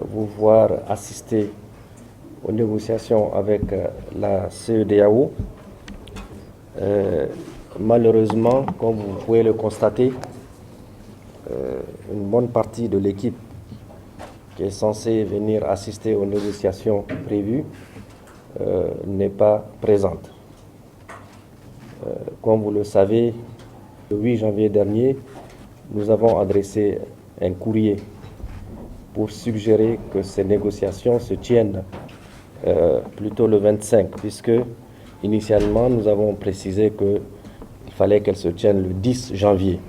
vous voir assister aux négociations avec la CEDEAO. Malheureusement, comme vous pouvez le constater, une bonne partie de l'équipe qui est censée venir assister aux négociations prévues n'est pas présente. Comme vous le savez, le 8 janvier dernier, nous avons adressé un courrier pour suggérer que ces négociations se tiennent plutôt le 25, puisque initialement nous avons précisé qu'il fallait qu'elles se tiennent le 10 janvier.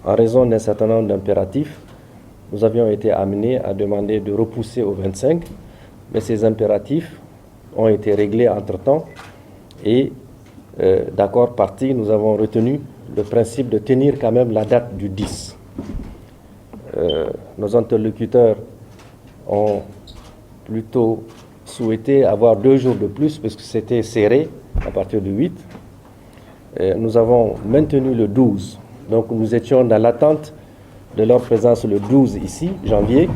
En raison d'un certain nombre d'impératifs, nous avions été amenés à demander de repousser au 25, mais ces impératifs ont été réglés entre-temps et d'accord parti, nous avons retenu le principe de tenir quand même la date du 10. Nos interlocuteurs ont plutôt souhaité avoir 2 jours de plus parce que c'était serré à partir du 8. Nous avons maintenu le 12. Donc nous étions dans l'attente de leur présence le 12 ici, janvier,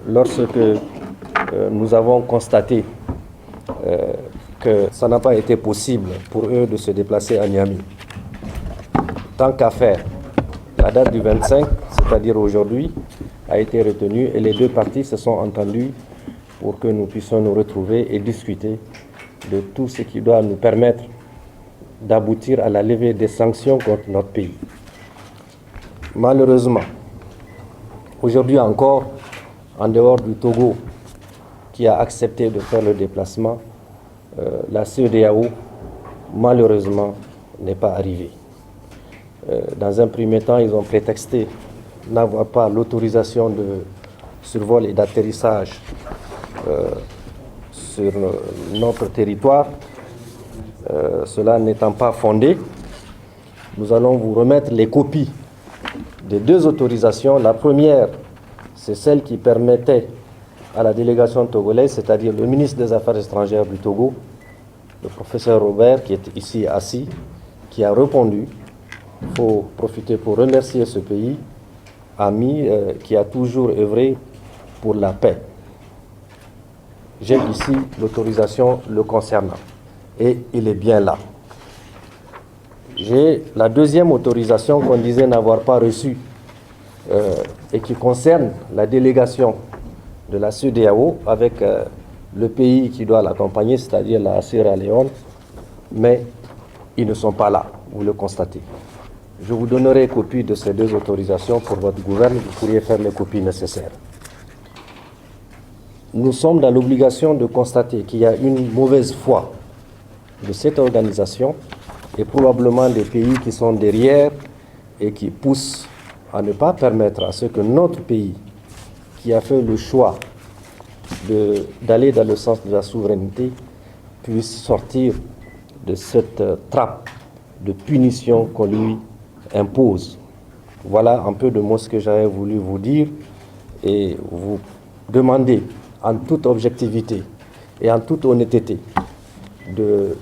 lorsque nous avons constaté que ça n'a pas été possible pour eux de se déplacer à Niamey. Tant qu'à faire, la date du 25, c'est-à-dire aujourd'hui, a été retenue et les deux parties se sont entendues pour que nous puissions nous retrouver et discuter de tout ce qui doit nous permettre d'aboutir à la levée des sanctions contre notre pays. Malheureusement, aujourd'hui encore, en dehors du Togo, qui a accepté de faire le déplacement, la CEDEAO, malheureusement, n'est pas arrivée. Dans un premier temps, ils ont prétexté n'avoir pas l'autorisation de survol et d'atterrissage sur notre territoire. Cela n'étant pas fondé, nous allons vous remettre les copies des 2 autorisations. La première, c'est celle qui permettait à la délégation togolaise, c'est-à-dire le ministre des Affaires étrangères du Togo, le professeur Robert, qui est ici assis, qui a répondu. Il faut profiter pour remercier ce pays, ami, qui a toujours œuvré pour la paix. J'ai ici l'autorisation le concernant et il est bien là. J'ai la deuxième autorisation qu'on disait n'avoir pas reçue et qui concerne la délégation de la CEDEAO avec le pays qui doit l'accompagner, c'est-à-dire la Sierra Leone, mais ils ne sont pas là, vous le constatez. Je vous donnerai copie de ces 2 autorisations pour votre gouvernement, vous pourriez faire les copies nécessaires. Nous sommes dans l'obligation de constater qu'il y a une mauvaise foi de cette organisation et probablement des pays qui sont derrière et qui poussent à ne pas permettre à ce que notre pays, qui a fait le choix d'aller dans le sens de la souveraineté, puisse sortir de cette trappe de punition qu'on lui impose. Voilà un peu de mots ce que j'avais voulu vous dire et vous demander en toute objectivité et en toute honnêteté de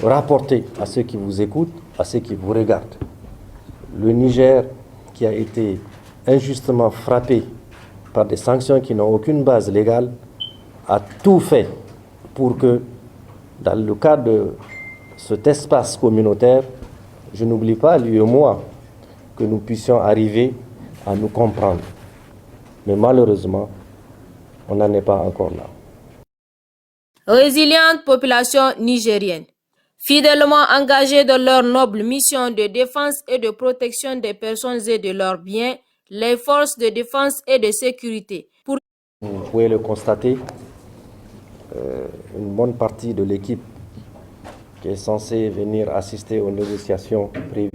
rapporter à ceux qui vous écoutent, à ceux qui vous regardent. Le Niger, qui a été injustement frappé par des sanctions qui n'ont aucune base légale, a tout fait pour que, dans le cadre de cet espace communautaire, je n'oublie pas, lui et moi, que nous puissions arriver à nous comprendre. Mais malheureusement, on n'en est pas encore là. Résiliente population nigérienne, fidèlement engagée dans leur noble mission de défense et de protection des personnes et de leurs biens, les forces de défense et de sécurité. Vous pouvez le constater, une bonne partie de l'équipe qui est censée venir assister aux négociations prévues